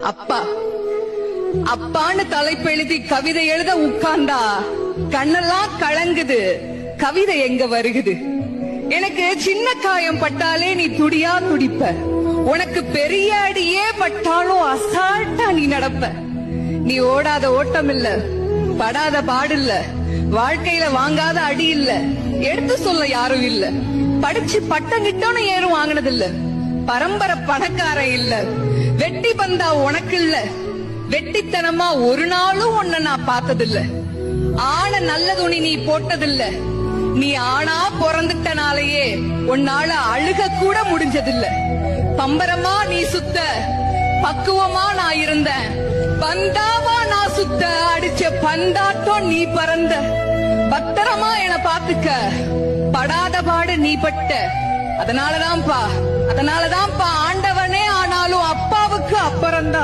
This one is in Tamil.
அப்பா அப்பான்னு தலைப்பெழுதி கவிதை எழுத உட்கார்ந்தா கண்ணெல்லாம் கலங்குது. கவிதை எங்க வருகுது? எனக்கு சின்ன காயம் பட்டாலே நீ துடியா துடிப்ப. உனக்கு பெரிய அடியே பட்டாலும் அசால்ட்டா நீ நடப்ப. நீ ஓடாத ஓட்டம் இல்ல, படாத பாடு இல்ல, வாழ்க்கையில வாங்காத அடி இல்ல, எடுத்து சொல்ல யாரும் இல்ல. படிச்சு பட்டம் கிட்டோன்னு ஏறும் வாங்கினது இல்ல. பரம்பரை பணக்காரன் இல்ல. வெட்டி பந்தா உனக்கு இல்ல. வெட்டித்தனமா ஒரு நாளும் உன்னை நான் பார்த்ததில்ல. ஆன நல்ல துணி நீ போட்டதில்ல. நீ ஆனா பிறந்துட்டனாலேயே உன்னால அழுக கூட முடிஞ்சதில்ல. பம்பரமா நீ சுத்த, பக்குவமா நான் இருந்தேன். பந்தாவா நான் சுத்த, அடிச்ச பந்தாட்டம் நீ பறந்த. பத்திரமா என பாத்துக்க, படாத பாடு நீ பட்ட. அதனாலதான்ப்பா ஆண்டவனே ஆனாலும் அப்பாவுக்கு அப்புறம்தான்.